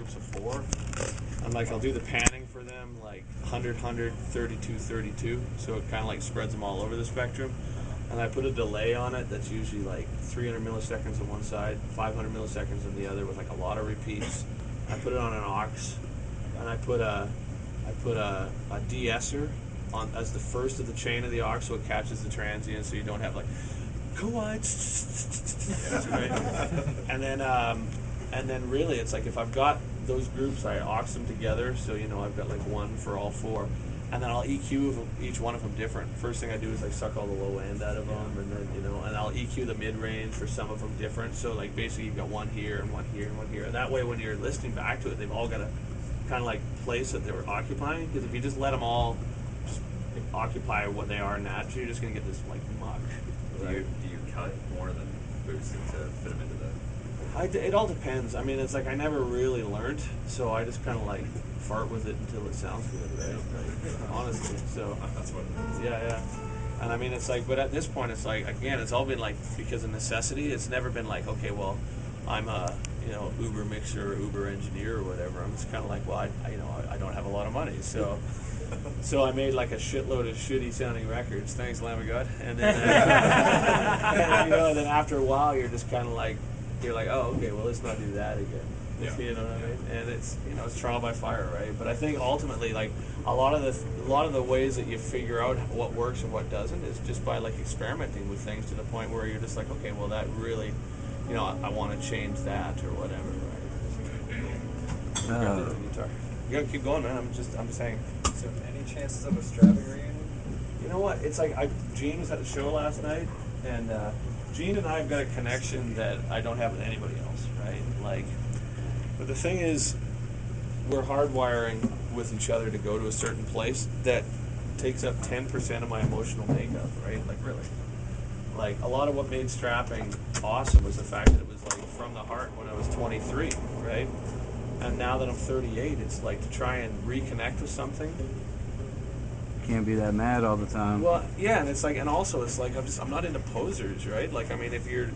groups of 4. And like I'll do the panning for them, like 100, 100, 32, 32. So it kind of like spreads them all over the spectrum. And I put a delay on it that's usually like 300 milliseconds on one side, 500 milliseconds on the other, with like a lot of repeats. I put it on an aux, and I put a de-esser on as the first of the chain of the aux, so it catches the transient, so you don't have like go on, right? And then really it's like if I've got those groups, I aux them together, so you know I've got like one for all 4, and then I'll EQ each one of them different. First thing I do is I suck all the low end out of them, and then and I'll EQ the mid range for some of them different. So like basically you've got one here and one here and one here, and that way when you're listening back to it, they've all got a kind of like place that they were occupying. Because if you just let them all just occupy what they are naturally, you're just gonna get this like muck. Right? Do you cut more than boost it to fit them into the? It all depends. I mean, it's like I never really learned, so I just kind of like fart with it until it sounds good, right? Like, honestly, so That's what it is. yeah. And I mean, it's like, but at this point, it's like again, it's all been like because of necessity. It's never been like, okay, well, I'm a Uber mixer or Uber engineer or whatever. I'm just kind of like, well, I don't have a lot of money, so. So I made like a shitload of shitty sounding records. Thanks, Lamb of God. And then, and then after a while, you're just kind of like, oh, okay, well, let's not do that again. Yeah. You know what I mean? And it's it's trial by fire, right? But I think ultimately, like a lot of the ways that you figure out what works and what doesn't is just by like experimenting with things to the point where you're just like, okay, well, that really, I want to change that or whatever, right? Guitar. You gotta keep going, man. I'm saying. So, any chances of a Strapping reunion? You know what? It's like Gene was at the show last night, and Gene and I have got a connection that I don't have with anybody else, right? Like, but the thing is, we're hardwiring with each other to go to a certain place that takes up 10% of my emotional makeup, right? Like, really. Like, a lot of what made Strapping awesome was the fact that it was like from the heart when I was 23, right? And now that I'm 38, it's like to try and reconnect with something. Can't be that mad all the time. Well, yeah, and it's like, and also it's like I'm not into posers, right? Like, I mean, if you're a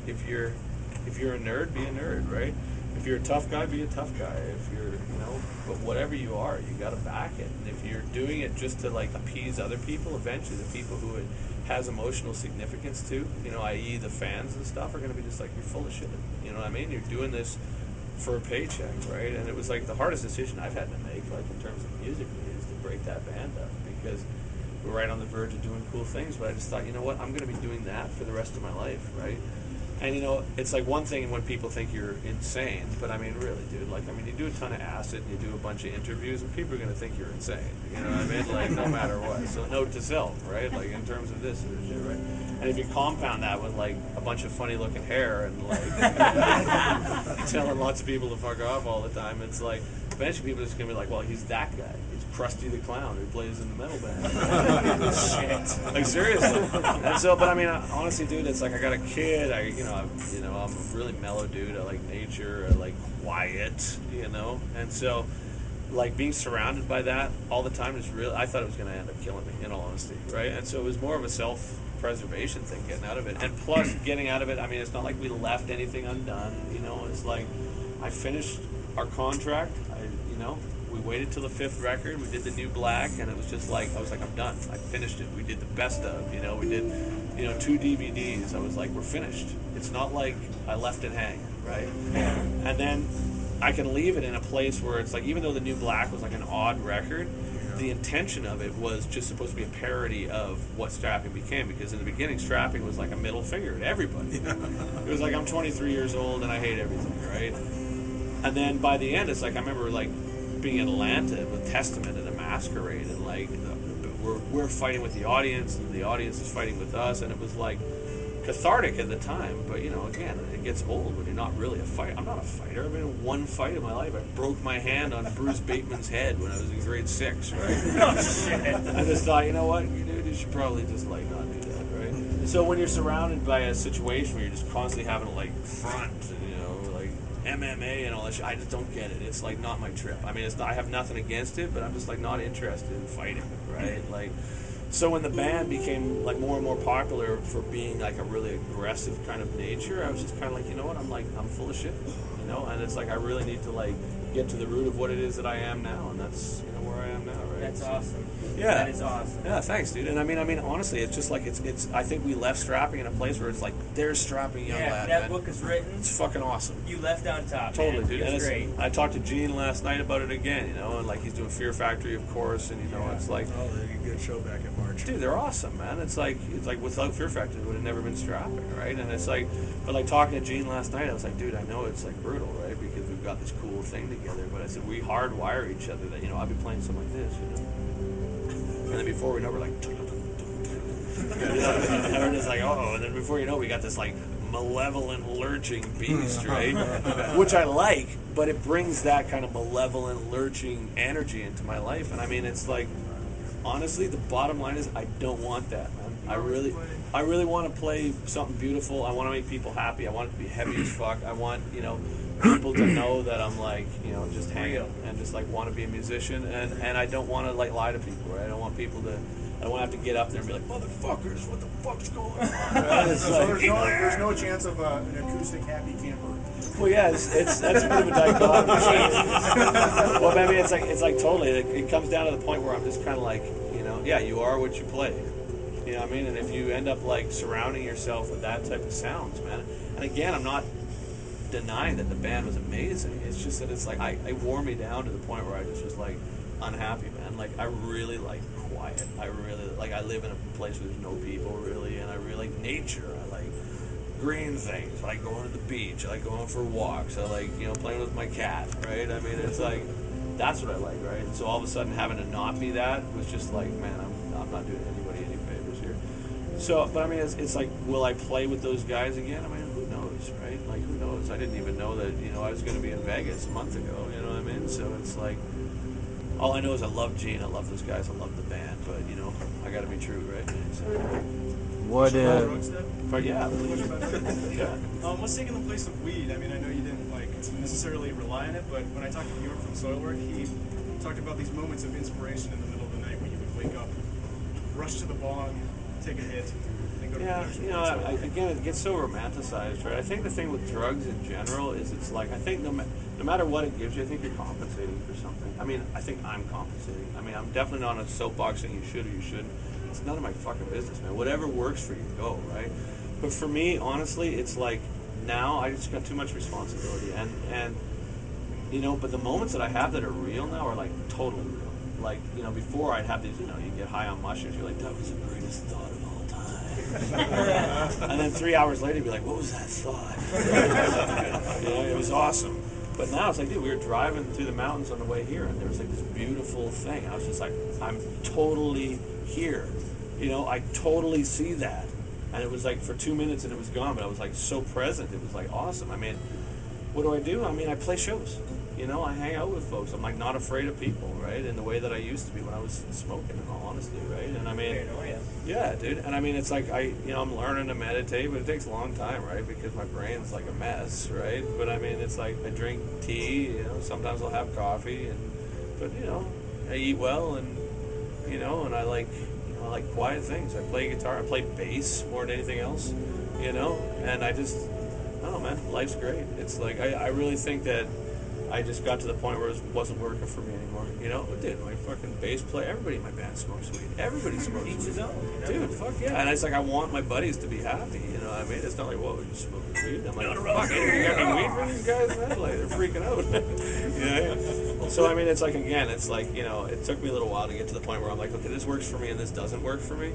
nerd, be a nerd, right? If you're a tough guy, be a tough guy. If you're, but whatever you are, you got to back it. And if you're doing it just to like appease other people, eventually the people who it has emotional significance to, i.e. the fans and stuff, are going to be just like, you're full of shit. You know what I mean? You're doing this for a paycheck, right? And it was like the hardest decision I've had to make, like in terms of musically, is to break that band up, because we're right on the verge of doing cool things. But I just thought, you know what, I'm going to be doing that for the rest of my life, right? And it's like one thing when people think you're insane, but I mean, really, dude, like, I mean, you do a ton of acid and you do a bunch of interviews, and people are going to think you're insane. You know what I mean? Like, no matter what. So note to self, right? Like, in terms of this sort of shit, right? And if you compound that with like a bunch of funny looking hair and like telling lots of people to fuck off all the time, it's like eventually people are just gonna be like, well, he's that guy. He's Krusty the Clown who plays in the metal band. Shit. Like, seriously. And so, but I mean, honestly, dude, it's like I got a kid. I'm a really mellow dude. I like nature. I like quiet. And so, like, being surrounded by that all the time is really, I thought it was going to end up killing me, in all honesty, right? And so it was more of a self-preservation thing, getting out of it. And plus, getting out of it, I mean, it's not like we left anything undone, It's like, I finished our contract, we waited till the 5th record, we did the New Black, and it was just like, I was like, I'm done. I finished it. We did the best of, we did, 2 DVDs. I was like, we're finished. It's not like I left it hanging, right? And then I can leave it in a place where it's like, even though the New Black was like an odd record, the intention of it was just supposed to be a parody of what Strapping became, because in the beginning, Strapping was like a middle finger to everybody. It was like, I'm 23 years old and I hate everything, right? And then by the end, it's like, I remember like being in Atlanta with Testament at a masquerade, and like we're fighting with the audience, and the audience is fighting with us, and it was like cathartic at the time. But again, it gets old when you're not really a fighter. I'm not a fighter. I've been in one fight in my life. I broke my hand on Bruce Bateman's head when I was in grade 6, right? Oh, shit. I just thought, you know what, dude, you should probably just like not do that, right? And so when you're surrounded by a situation where you're just constantly having to like front, like MMA and all that shit, I just don't get it. It's like not my trip. I mean, I have nothing against it, but I'm just like not interested in fighting, right? Like, so when the band became like more and more popular for being like a really aggressive kind of nature, I was just kind of like, you know what? I'm full of shit. you know. And it's like I really need to like get to the root of what it is that I am now, and that's where I am now, right? That's awesome. Yeah, that is awesome. Yeah, thanks, dude. And I mean, honestly, it's just like it's. I think we left strapping in a place where it's like there's strapping young lad. That man. book is written. It's fucking awesome. You left on top. Totally, man. dude. It And was great. I talked to Gene last night about it again, you know, and like he's doing Fear Factory, of course, and you know, it's like, oh, they're a good show back in March. dude, they're awesome, man. It's like without Fear Factory, it would have never been strapping, right? And it's like, but like talking to Gene last night, I was like, dude, I know it's like brutal, right? Because we've got this cool thing together, but I said we hardwire each other. That I'll be playing something like this, you know. And then before we know, we're like, and we're just like, oh, and then before you know, we got this like malevolent, lurching beast, right? Which I like, but it brings that kind of malevolent, lurching energy into my life. And I mean, it's like, honestly, the bottom line is, I don't want that, man. I really want to play something beautiful. I want to make people happy. I want it to be heavy as fuck. I want, people to know that I'm like, just hanging and just like want to be a musician, and I don't want to like lie to people, right? I don't want people to. I don't want to have to get up there and be like, motherfuckers, what the fuck's going on? Right? So like, there's no chance of an acoustic happy camper. Well, yeah, that's a bit of a dichotomy. Well, I mean, it's like totally. It comes down to the point where I'm just kind of like, yeah, you are what you play. You know what I mean? And if you end up like surrounding yourself with that type of sounds, man. And again, I'm not denying that the band was amazing. It's just that it's like it wore me down to the point where I just was like unhappy, man. Like I really like quiet. I really like. I live in a place where there's no people really, and I really like nature. I like green things. I like going to the beach. I like going for walks. I like playing with my cat. Right? I mean, it's like that's what I like. Right? And so all of a sudden having to not be that was just like, man, I'm not doing anybody any favors here. So, but I mean, it's like, will I play with those guys again? I mean, who knows, right? Like, who knows? I didn't even know that, I was going to be in Vegas a month ago, you know what I mean? So it's like, all I know is I love Gene, I love those guys, I love the band, but, I got to be true, right? So, What, but yeah. Yeah. What's taking the place of weed? I mean, I know you didn't, necessarily rely on it, but when I talked to Bjorn from Soilwork, he talked about these moments of inspiration in the middle of the night when you would wake up, rush to the bong, take a hit, and go to the next again, it gets so romanticized, right? I think the thing with drugs in general is it's like, I think no matter what it gives you, I think you're compensating for something. I mean, I think I'm compensating. I mean, I'm definitely not on a soapbox saying you should or you shouldn't. It's none of my fucking business, man. Whatever works for you, go, right? But for me, honestly, it's like, now I just got too much responsibility, and but the moments that I have that are real now are like totally real. Like, before I'd have these, you get high on mushrooms, you're like, that was the greatest thought of all time. And then 3 hours later, you'd be like, what was that thought? It was awesome. But now it's like, dude, we were driving through the mountains on the way here, and there was like this beautiful thing. I was just like, I'm totally here. I totally see that. And it was like for 2 minutes and it was gone, but I was like so present. It was like awesome. I mean, what do? I mean, I play shows. I hang out with folks. I'm like not afraid of people, right? In the way that I used to be when I was smoking, in all honesty, right? And I mean, yeah, dude. And I mean, it's like I'm learning to meditate, but it takes a long time, right? Because my brain's like a mess, right? But I mean, it's like I drink tea. Sometimes I'll have coffee, but I eat well, and and I like quiet things. I play guitar. I play bass more than anything else, and I just, I don't know, man. Life's great. It's like I really think that I just got to the point where it wasn't working for me anymore. Dude, my fucking bass player, everybody in my band smokes weed. Everybody smokes weed. Each his own. Dude, fuck yeah. And it's like I want my buddies to be happy. What I mean? It's not like, whoa, you smoking weed? I'm like, fuck it, you got any weed for these guys? Man? Like, they're freaking out. Yeah. So I mean, it's like, again, it's like, it took me a little while to get to the point where I'm like, okay, this works for me and this doesn't work for me.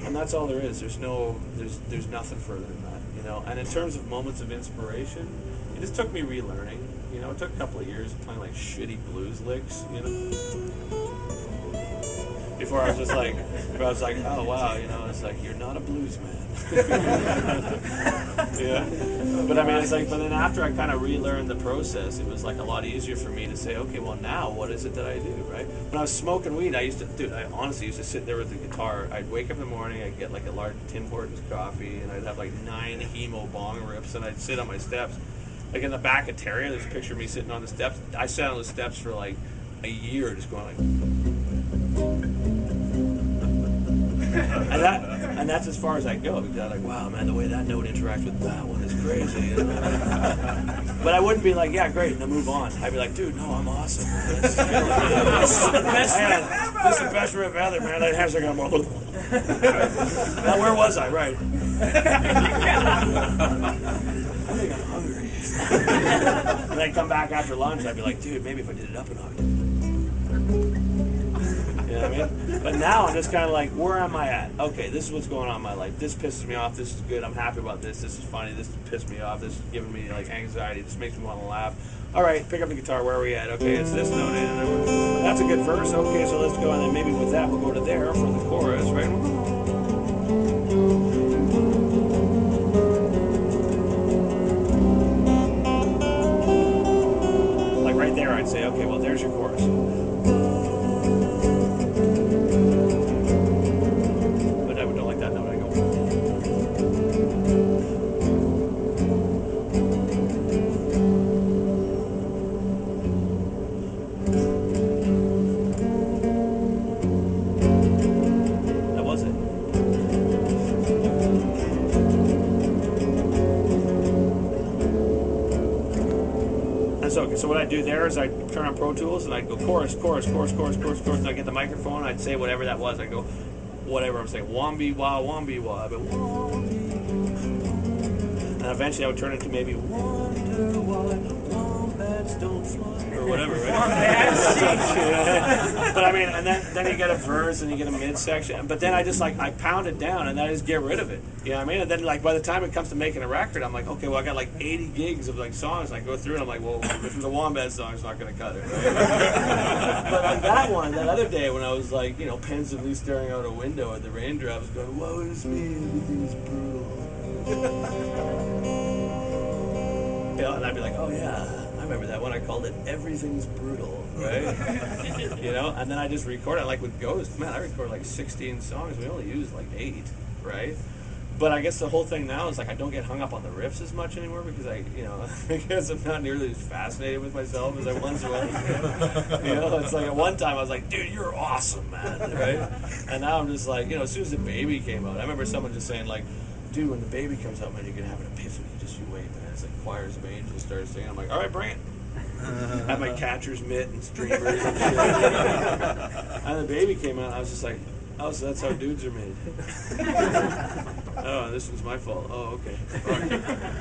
And that's all there is. There's nothing further than that, And in terms of moments of inspiration, it just took me relearning. It took a couple of years of playing like shitty blues licks, before I was like, oh wow, it's like, you're not a blues man. Yeah. But I mean, it's like, but then after I kind of relearned the process, it was like a lot easier for me to say, okay, well now what is it that I do, right? When I was smoking weed, I honestly used to sit there with the guitar. I'd wake up in the morning, I'd get like a large Tim Hortons coffee, and I'd have like 9 hemo bong rips, and I'd sit on my steps. Like in the back of Terry, there's a picture of me sitting on the steps. I sat on the steps for like a year, just going like, And that's as far as I go. Because I'm like, wow, man, the way that note interacts with that one is crazy. You know? But I wouldn't be like, yeah, great, now move on. I'd be like, dude, no, I'm awesome. This is the best riff ever, man. That has like a more. Now, where was I? Right. I think I'm hungry. And then come back after lunch, I'd be like, dude, maybe if I did it up an octave. You know what I mean? But now I'm just kind of like, where am I at? Okay, this is what's going on in my life. This pisses me off. This is good. I'm happy about this. This is funny. This pissed me off. This is giving me like anxiety. This makes me want to laugh. All right, pick up the guitar. Where are we at? Okay, it's this note. That's a good verse. Okay, so let's go. And then maybe with that, we'll go to there for the chorus, right? Like right there, I'd say, okay, well, there's your chorus. So what I do there is I turn on Pro Tools and I go chorus, and I get the microphone and I'd say whatever that was. I go, whatever I'm saying, wombi wah, but and eventually I would turn it to maybe wonder why wombats don't fly or whatever, right? But I mean, and then you get a verse and you get a midsection, but then I just like I pound it down and then I just get rid of it. You know what I mean? And then like by the time it comes to making a record, I'm like, okay, well I got like 80 gigs of like songs. And I go through and I'm like, well, if the Wombat song's not going to cut it, right? But on that one, that other day when I was like, you know, pensively staring out a window at the raindrops, going, woe is me, everything's brutal. You know, and I'd be like, oh yeah, I remember that one. I called it Everything's Brutal, right? You know, and then I just record it. Like with Ghost, man, I record like 16 songs. We only use like 8, right? But I guess the whole thing now is like I don't get hung up on the riffs as much anymore because I guess I'm not nearly as fascinated with myself as I once was. You know, it's like at one time I was like, dude, you're awesome, man, right? And now I'm just like, you know, as soon as the baby came out, I remember someone just saying like, dude, when the baby comes out, man, you're gonna have an epiphany. Just you wait, man. It's like choirs of angels start singing. I'm like, all right, bring it. I had my catcher's mitt and streamers and shit. And the baby came out, and I was just like, oh, so that's how dudes are made. Oh, this one's my fault. Oh, okay.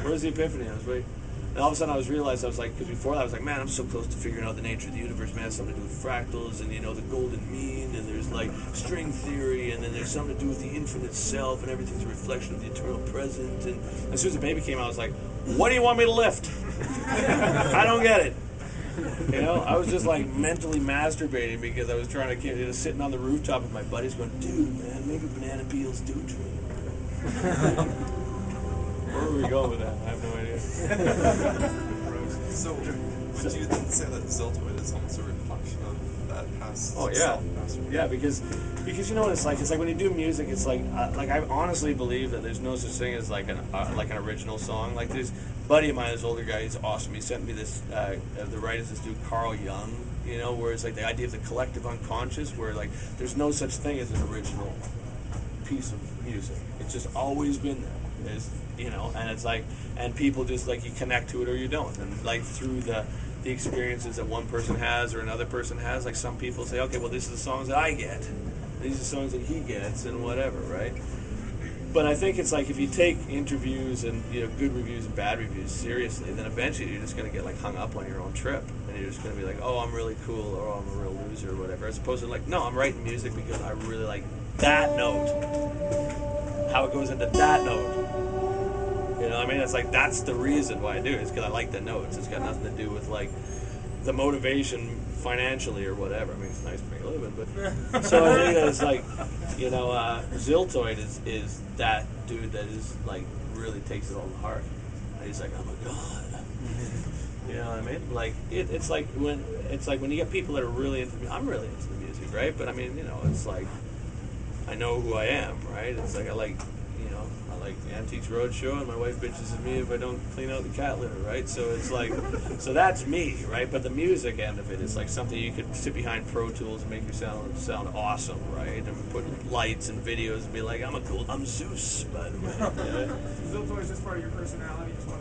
Where's the epiphany? I was waiting. And all of a sudden I realized, I was like, because before that I was like, man, I'm so close to figuring out the nature of the universe, man. It has something to do with fractals and, you know, the golden mean, and there's like string theory, and then there's something to do with the infinite self, and everything's a reflection of the eternal present. And as soon as the baby came out, I was like, what do you want me to lift? I don't get it. You know, I was just like mentally masturbating because I was trying to get sitting on the rooftop with my buddies going, dude, man, maybe banana peels do dream. Where are we going with that? I have no idea. So, would you then say that Ziltoid is almost a reflection of that past? Oh yeah, yeah. Because you know what it's like. It's like when you do music, it's like I honestly believe that there's no such thing as like an original song. Like this buddy of mine, this older guy, he's awesome. He sent me this. The writer's this dude Carl Jung. You know, where it's like the idea of the collective unconscious, where like there's no such thing as an original piece of music. It's just always been there. It's, you know, and it's like, and people just like you connect to it or you don't, and like through the experiences that one person has or another person has, like some people say, okay, well this is the songs that I get, these are the songs that he gets, and whatever, right? But I think it's like if you take interviews and, you know, good reviews and bad reviews seriously, then eventually you're just going to get like hung up on your own trip, and you're just going to be like, oh, I'm really cool, or oh, I'm a real loser, or whatever, as opposed to like, no, I'm writing music because I really like that note, how it goes into that note. You know what I mean? It's like, that's the reason why I do it. It's because I like the notes. It's got nothing to do with, like, the motivation financially or whatever. I mean, it's nice to make a living, but... So I think that it's like, you know, Ziltoid is that dude that is, like, really takes it all to heart. And he's like, I'm a god. You know what I mean? Like, it's like when you get people that are really into music. I'm really into the music, right? But, I mean, you know, it's like, I know who I am, right? It's like, I like like Antiques Roadshow, and my wife bitches at me if I don't clean out the cat litter, right? So it's like, so that's me, right? But the music end of it is like something you could sit behind Pro Tools and make your sound awesome, right? And put lights and videos and be like, I'm Zeus, by the way. Zilto is just part of your personality. Just want